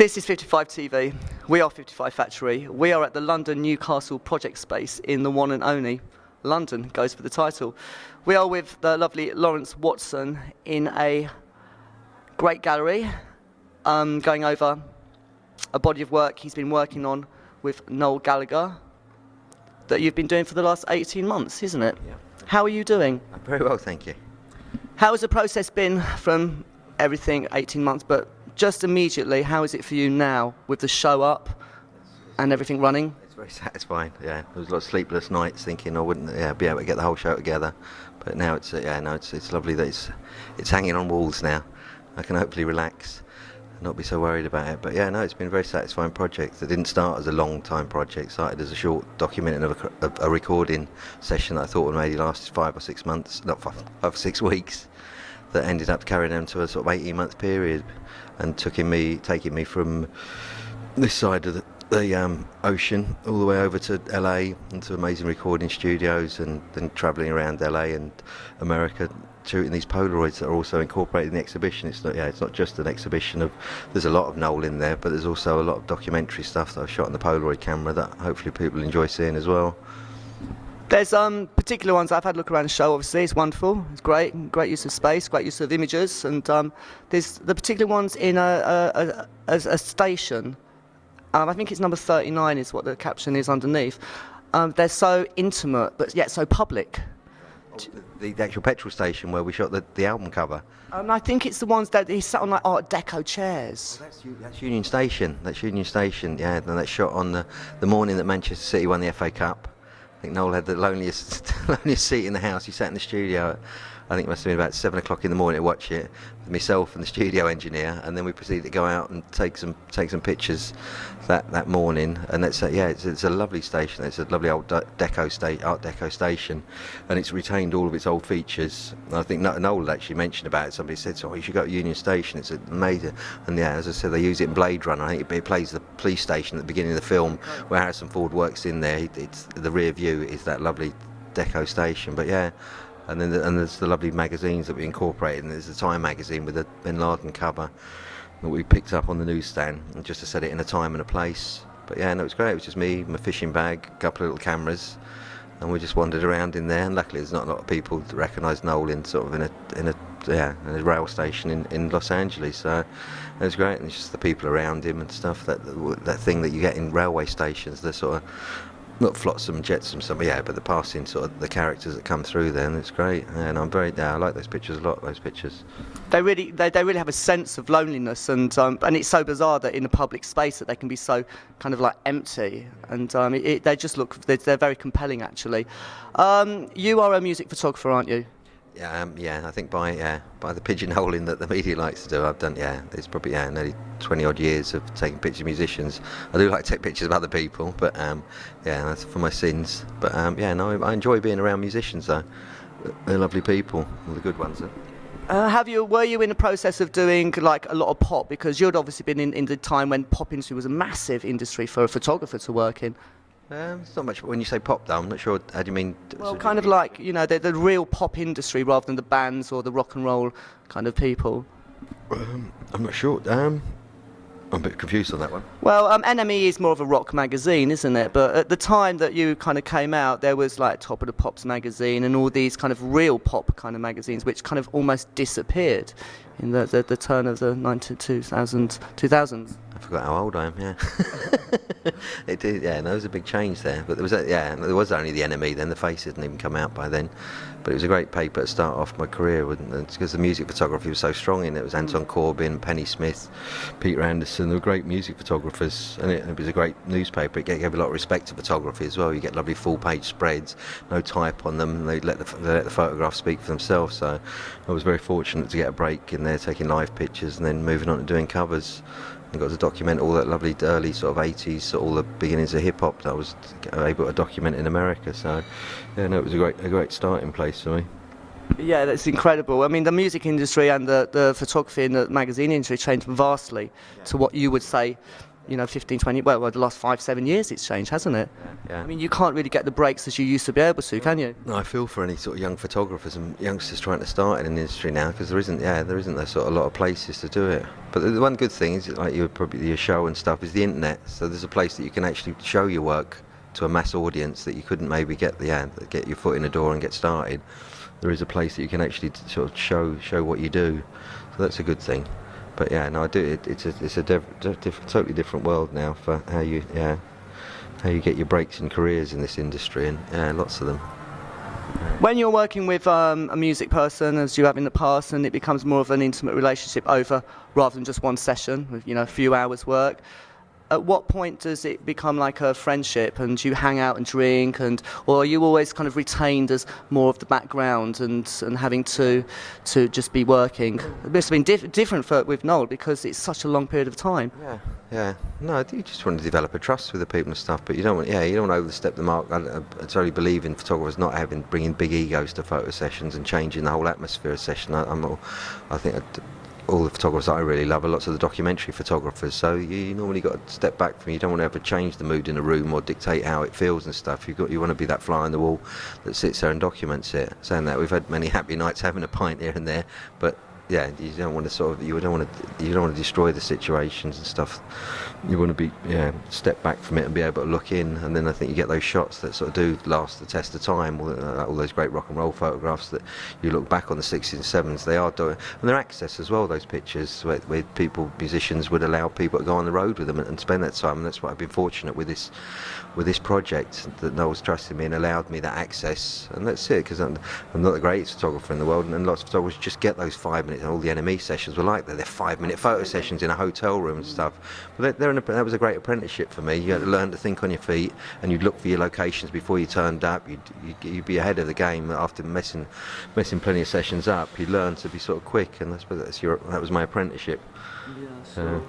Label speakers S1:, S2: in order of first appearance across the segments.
S1: This is 55 TV. We are 55 Factory. We are at the Londonewcastle Project Space in the one and only London, goes for the title. We are with the lovely Lawrence Watson in a great gallery, going over a body of work he's been working on with Noel Gallagher that you've been doing for the last 18 months, isn't it?
S2: Yeah.
S1: How are you doing?
S2: I'm very well, thank you.
S1: How has the process been from everything 18 months, but just immediately, how is it for you now with the show up and everything running?
S2: It's very satisfying. Yeah, there was a lot of sleepless nights thinking I wouldn't be able to get the whole show together, but now it's it's lovely that it's hanging on walls now. I can hopefully relax and not be so worried about it. But it's been a very satisfying project. It didn't start as a long time project. It started as a short documenting of a recording session that I thought would maybe last 5 or 6 months, not 5 or 6 weeks. That ended up carrying them to a sort of 18-month period, and taking me from this side of the ocean all the way over to LA and to amazing recording studios, and then travelling around LA and America shooting these Polaroids that are also incorporated in the exhibition. It's not just an exhibition of. There's a lot of Noel in there, but there's also a lot of documentary stuff that I've shot on the Polaroid camera that hopefully people enjoy seeing as well.
S1: There's particular ones I've had a look around the show. Obviously, it's wonderful. It's great use of space, great use of images, and there's the particular ones in a station. I think it's number 39 is what the caption is underneath. They're so intimate, but yet so public.
S2: The actual petrol station where we shot the album cover.
S1: I think it's the ones that he sat on like Art Deco chairs.
S2: Well, that's Union Station. That's Union Station. Yeah, and that's shot on the morning that Manchester City won the FA Cup. I think Noel had the loneliest seat in the house. He sat in the studio. I think it must have been about 7 o'clock in the morning to watch it with myself and the studio engineer, and then we proceeded to go out and take some pictures that morning. And it's a lovely station. It's a lovely old Art Deco station, and it's retained all of its old features. And I think Noel had actually mentioned about it. Somebody said, "Oh, you should go to Union Station. It's amazing." And as I said, they use it in Blade Runner. I think it plays the police station at the beginning of the film where Harrison Ford works in there. It's the rear view is that lovely Deco station. But and then there's the lovely magazines that we incorporated, and there's the Time magazine with the Bin Laden cover that we picked up on the newsstand, and just to set it in a time and a place. But it's great. It was just me, my fishing bag, a couple of little cameras, and we just wandered around in there. And luckily, there's not a lot of people that recognise Noel in a rail station in Los Angeles. So it was great, and it's just the people around him and stuff. That thing that you get in railway stations, the sort of not flotsam, jetsam, but the passing sort of the characters that come through there, and it's great. And I like those pictures a lot. Those pictures. They
S1: really have a sense of loneliness, and it's so bizarre that in a public space that they can be so kind of like empty, and they're very compelling actually. You are a music photographer, aren't you?
S2: I think by the pigeonholing that the media likes to do, I've done, it's probably nearly 20 odd years of taking pictures of musicians. I do like to take pictures of other people, but that's for my sins. But I enjoy being around musicians though. They're lovely people, all the good ones.
S1: Were you in the process of doing like a lot of pop? Because you'd obviously been in the time when pop industry was a massive industry for a photographer to work in.
S2: It's not much. When you say pop, though, I'm not sure. How do you mean?
S1: Well, kind of like the real pop industry rather than the bands or the rock and roll kind of people.
S2: I'm not sure. I'm a bit confused on that one.
S1: Well, NME is more of a rock magazine, isn't it? But at the time that you kind of came out, there was like Top of the Pops magazine and all these kind of real pop kind of magazines, which kind of almost disappeared in the turn of the 2000s.
S2: I forgot how old I am. Yeah, it did. Yeah, there was a big change there. But there was only the NME then. The Face hadn't even come out by then. But it was a great paper to start off my career with, because the music photography was so strong in it. It was Anton Corbijn, Penny Smith, Peter Anderson. They were great music photographers, and it was a great newspaper. It gave a lot of respect to photography as well. You get lovely full-page spreads, no type on them. They let the photographs speak for themselves. So I was very fortunate to get a break in there, taking live pictures, and then moving on to doing covers. I got to document all that lovely early sort of 80s, all the beginnings of hip-hop that I was able to document in America. So, it was a great starting place for me.
S1: Yeah, that's incredible. I mean, the music industry and the photography and the magazine industry changed vastly to what you would say 15, 20, well, the last 5, 7 years it's changed, hasn't it?
S2: Yeah.
S1: I mean, you can't really get the breaks as you used to be able to, can you?
S2: No, I feel for any sort of young photographers and youngsters trying to start in the industry now, because there isn't a sort of lot of places to do it. But the one good thing is, like your show and stuff, is the internet. So there's a place that you can actually show your work to a mass audience that you couldn't maybe get your foot in the door and get started. There is a place that you can actually sort of show what you do. So that's a good thing. But yeah, no, I do. It's a totally different world now for how you get your breaks in careers in this industry, and lots of them.
S1: When you're working with a music person, as you have in the past, and it becomes more of an intimate relationship over rather than just one session with a few hours work, at what point does it become like a friendship and you hang out and drink, or are you always kind of retained as more of the background and having to just be working? It must have been different with Noel, because it's such a long period of time.
S2: Yeah. No, you just want to develop a trust with the people and stuff, but you don't want to overstep the mark. I totally believe in photographers not bringing big egos to photo sessions and changing the whole atmosphere of session. I think all the photographers that I really love are lots of the documentary photographers, so you normally got to step back from. You don't want to ever change the mood in a room or dictate how it feels and stuff. You want to be that fly on the wall that sits there and documents it. Saying that, we've had many happy nights having a pint here and there, but yeah, you don't want to destroy the situations and stuff. You want to step back from it and be able to look in, and then I think you get those shots that sort of do last the test of time. All those great rock and roll photographs that you look back on the 60s and 70s, they are doing, and they're access as well. Those pictures where musicians would allow people to go on the road with them and spend that time, and that's what I've been fortunate with this project, that Noel's trusted me and allowed me that access, and that's it. Because I'm not the greatest photographer in the world, and lots of photographers just get those 5 minutes. And all the NME sessions were like that. They're 5-minute photo sessions in a hotel room and stuff. But that was a great apprenticeship for me. You had to learn to think on your feet, and you'd look for your locations before you turned up. You'd be ahead of the game after messing plenty of sessions up. You learn to be sort of quick, and that was my apprenticeship.
S1: Yeah, sure.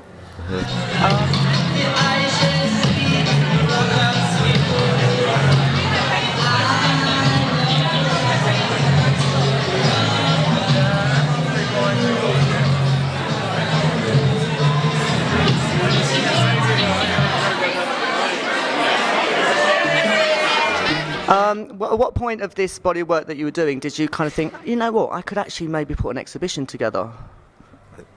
S1: At what point of this body of work that you were doing did you kind of think, you know what, I could actually maybe put an exhibition together?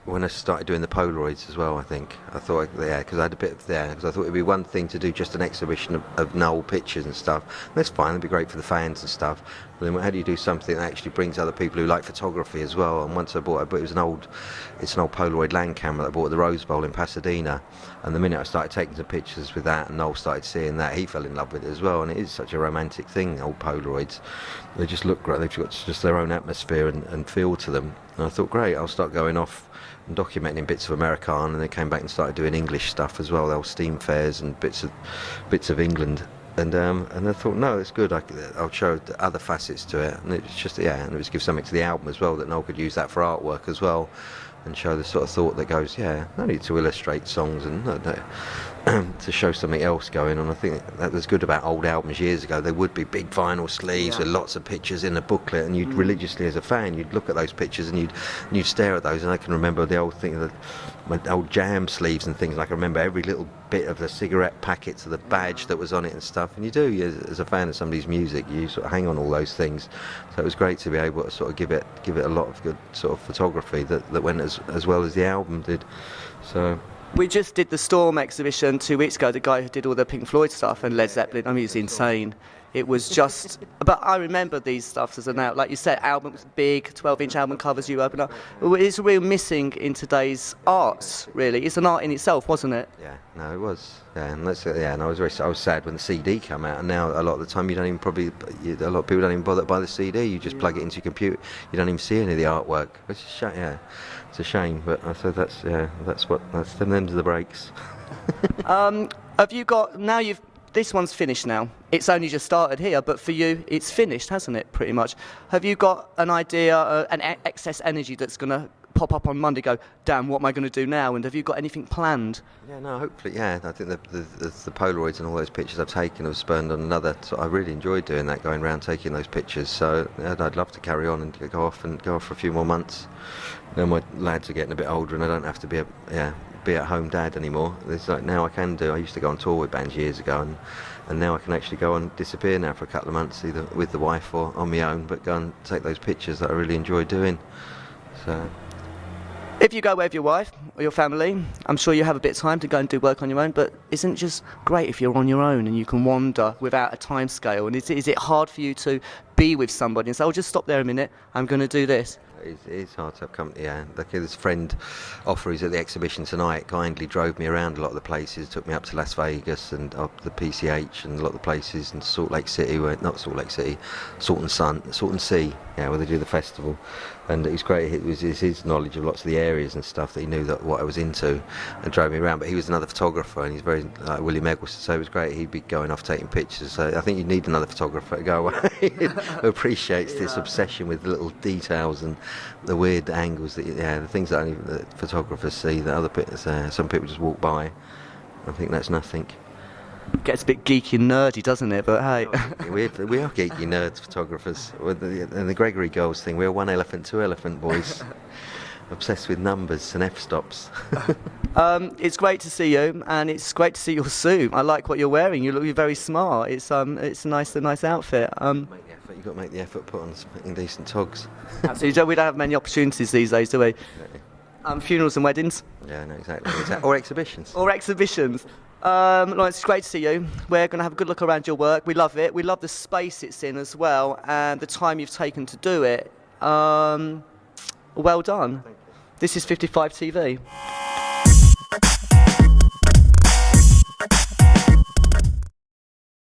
S2: When I started doing the Polaroids as well, I thought, because I had a bit of because I thought it'd be one thing to do just an exhibition of Noel pictures and stuff. And that's fine, it'd be great for the fans and stuff. But then how do you do something that actually brings other people who like photography as well? And once I bought it, it's an old Polaroid land camera that I bought at the Rose Bowl in Pasadena. And the minute I started taking some pictures with that, and Noel started seeing that, he fell in love with it as well. And it is such a romantic thing, old Polaroids. They just look great. They've got just their own atmosphere and feel to them. And I thought, great, I'll start going off and documenting bits of Americana, and then came back and started doing English stuff as well, the old steam fairs and bits of England. And I thought, no, it's good. I'll show the other facets to it, and it's just and it was give something to the album as well, that Noel could use that for artwork as well, and show the sort of thought that goes, no need to illustrate songs and to show something else going on. I think that was good about old albums years ago. There would be big vinyl sleeves with lots of pictures in a booklet, and you'd religiously, as a fan, you'd look at those pictures and you'd stare at those. And I can remember the old thing, my old Jam sleeves and things. Like I remember every little bit of the cigarette packets of the badge that was on it and stuff. And you do, as a fan of somebody's music, you sort of hang on all those things. So it was great to be able to sort of give it a lot of good sort of photography that went as well as the album did. So.
S1: We just did the Storm exhibition 2 weeks ago, the guy who did all the Pink Floyd stuff and Led Zeppelin. I mean, it was insane. It was just, but I remember these stuff as an out, like you said, albums, big 12-inch album covers you open up. It's a real missing in today's arts, really. It's an art in itself, wasn't it?
S2: Yeah, no, it was. Yeah, and and I was sad when the CD came out, and now a lot of the time a lot of people don't even bother to buy the CD. You just plug it into your computer. You don't even see any of the artwork. Which is it's a shame. But I said that's the end of the breaks.
S1: Have you got this one's finished now. It's only just started here, but for you, it's finished, hasn't it, pretty much? Have you got an idea, an excess energy that's going to pop up on Monday, go, damn, what am I going to do now? And have you got anything planned?
S2: Yeah, no, hopefully, yeah. I think the Polaroids and all those pictures I've taken have spurned on another. So I really enjoyed doing that, going around taking those pictures. So I'd love to carry on and go off for a few more months. You know, my lads are getting a bit older, and I don't have to be at home dad anymore. It's like now I can do. I used to go on tour with bands years ago, and now I can actually go and disappear now for a couple of months, either with the wife or on my own, but go and take those pictures that I really enjoy doing. So.
S1: If you go with your wife or your family, I'm sure you have a bit of time to go and do work on your own, but isn't it just great if you're on your own and you can wander without a time scale? And is it hard for you to be with somebody and say, oh, just stop there a minute, I'm going to do this?
S2: It's hard to have company, yeah. Like this friend offer who's at the exhibition tonight kindly drove me around a lot of the places, took me up to Las Vegas and up the PCH and a lot of the places, and Salt Lake City, Salt and Sea, yeah, where they do the festival. And it was great. It was his knowledge of lots of the areas and stuff that he knew that what I was into, and drove me around. But he was another photographer, and he's very like William Eggleston, so it was great. He'd be going off taking pictures. So I think you need another photographer to go away who appreciates this obsession with little details and the weird angles the things that only the photographers see that some people just walk by. I think that's nothing.
S1: Gets a bit geeky and nerdy, doesn't it? But hey,
S2: we are geeky nerds, photographers. And the Gregory Girls thing, we're one elephant, two elephant boys, obsessed with numbers and f-stops.
S1: It's great to see you, and it's great to see your suit. I like what you're wearing. You're very smart. It's a nice outfit.
S2: You've got to make the effort, put on some decent togs.
S1: Absolutely, we don't have many opportunities these days, do we?
S2: No.
S1: Funerals and weddings.
S2: Yeah, no, exactly. Or exhibitions.
S1: Or exhibitions. It's great to see you. We're going to have a good look around your work. We love it. We love the space it's in as well, and the time you've taken to do it. Well done.
S2: Thank you.
S1: This is 55 TV.